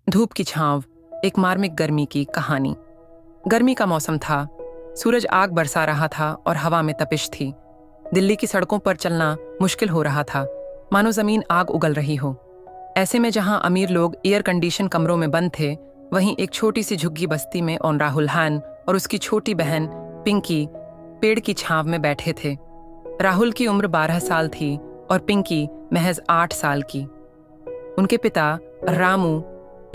धूप की छांव, एक मार्मिक गर्मी की कहानी। गर्मी का मौसम था, सूरज आग बरसा रहा था और हवा में तपिश थी। दिल्ली की सड़कों पर चलना मुश्किल हो रहा था, मानो जमीन आग उगल रही हो। ऐसे में जहां अमीर लोग एयर कंडीशन कमरों में बंद थे, वहीं एक छोटी सी झुग्गी बस्ती में ओन राहुल हान और उसकी छोटी बहन पिंकी पेड़ की छांव में बैठे थे। राहुल की उम्र 12 साल थी और पिंकी महज 8 साल की। उनके पिता रामू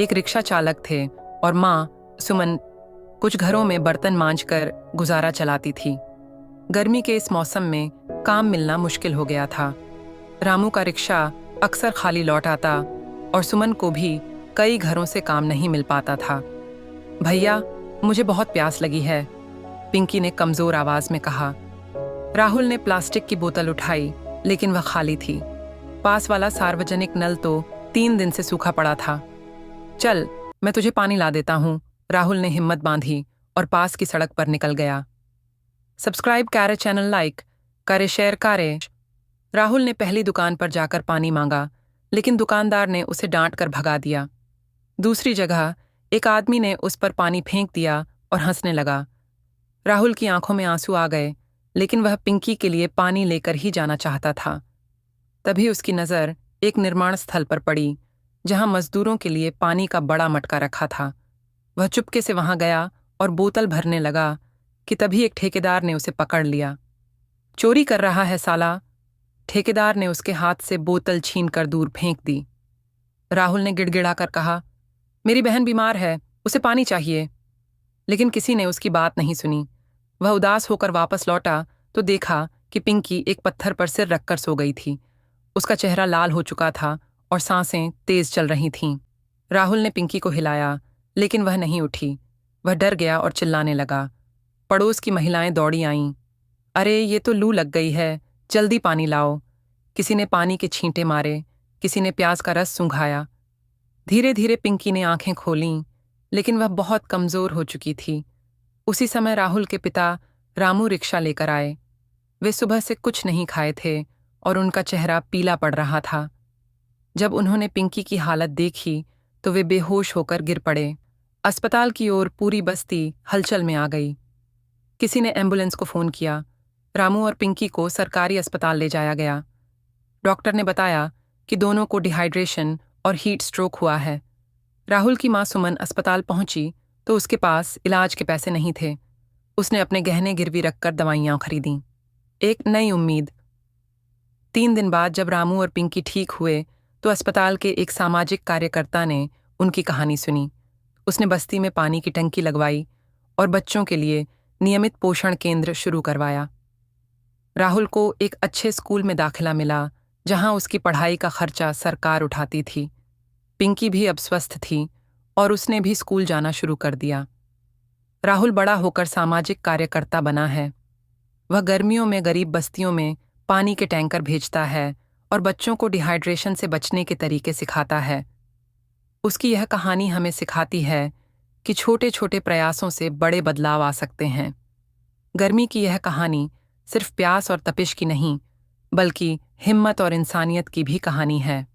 एक रिक्शा चालक थे और माँ सुमन कुछ घरों में बर्तन मांजकर गुजारा चलाती थी। गर्मी के इस मौसम में काम मिलना मुश्किल हो गया था। रामू का रिक्शा अक्सर खाली लौट आता और सुमन को भी कई घरों से काम नहीं मिल पाता था। भैया, मुझे बहुत प्यास लगी है, पिंकी ने कमजोर आवाज में कहा। राहुल ने प्लास्टिक की बोतल उठाई, लेकिन वह खाली थी। पास वाला सार्वजनिक नल तो 3 दिन से सूखा पड़ा था। चल, मैं तुझे पानी ला देता हूँ, राहुल ने हिम्मत बांधी और पास की सड़क पर निकल गया। सब्सक्राइब करे, चैनल लाइक करे, शेयर करे। राहुल ने पहली दुकान पर जाकर पानी मांगा, लेकिन दुकानदार ने उसे डांट कर भगा दिया। दूसरी जगह एक आदमी ने उस पर पानी फेंक दिया और हंसने लगा। राहुल की आंखों में आंसू आ गए, लेकिन वह पिंकी के लिए पानी लेकर ही जाना चाहता था। तभी उसकी नज़र एक निर्माण स्थल पर पड़ी, जहां मजदूरों के लिए पानी का बड़ा मटका रखा था। वह चुपके से वहां गया और बोतल भरने लगा कि तभी एक ठेकेदार ने उसे पकड़ लिया। चोरी कर रहा है साला, ठेकेदार ने उसके हाथ से बोतल छीनकर दूर फेंक दी। राहुल ने गिड़गिड़ाकर कहा, मेरी बहन बीमार है, उसे पानी चाहिए। लेकिन किसी ने उसकी बात नहीं सुनी। वह उदास होकर वापस लौटा तो देखा कि पिंकी एक पत्थर पर सिर रखकर सो गई थी। उसका चेहरा लाल हो चुका था और सांसें तेज चल रही थीं। राहुल ने पिंकी को हिलाया, लेकिन वह नहीं उठी। वह डर गया और चिल्लाने लगा। पड़ोस की महिलाएं दौड़ी आईं। अरे, ये तो लू लग गई है, जल्दी पानी लाओ। किसी ने पानी के छींटे मारे, किसी ने प्याज का रस सूंघाया। धीरे धीरे पिंकी ने आंखें खोलीं, लेकिन वह बहुत कमजोर हो चुकी थी। उसी समय राहुल के पिता रामू रिक्शा लेकर आए। वे सुबह से कुछ नहीं खाए थे और उनका चेहरा पीला पड़ रहा था। जब उन्होंने पिंकी की हालत देखी तो वे बेहोश होकर गिर पड़े। अस्पताल की ओर पूरी बस्ती हलचल में आ गई। किसी ने एम्बुलेंस को फोन किया। रामू और पिंकी को सरकारी अस्पताल ले जाया गया। डॉक्टर ने बताया कि दोनों को डिहाइड्रेशन और हीट स्ट्रोक हुआ है। राहुल की मां सुमन अस्पताल पहुंची तो उसके पास इलाज के पैसे नहीं थे। उसने अपने गहने गिरवी रखकर दवाइयां खरीदीं। एक नई उम्मीद। 3 दिन बाद जब रामू और पिंकी ठीक हुए तो अस्पताल के एक सामाजिक कार्यकर्ता ने उनकी कहानी सुनी। उसने बस्ती में पानी की टंकी लगवाई और बच्चों के लिए नियमित पोषण केंद्र शुरू करवाया। राहुल को एक अच्छे स्कूल में दाखिला मिला, जहां उसकी पढ़ाई का खर्चा सरकार उठाती थी। पिंकी भी अब स्वस्थ थी और उसने भी स्कूल जाना शुरू कर दिया। राहुल बड़ा होकर सामाजिक कार्यकर्ता बना है। वह गर्मियों में गरीब बस्तियों में पानी के टैंकर भेजता है और बच्चों को डिहाइड्रेशन से बचने के तरीके सिखाता है। उसकी यह कहानी हमें सिखाती है कि छोटे छोटे प्रयासों से बड़े बदलाव आ सकते हैं। गर्मी की यह कहानी सिर्फ प्यास और तपिश की नहीं, बल्कि हिम्मत और इंसानियत की भी कहानी है।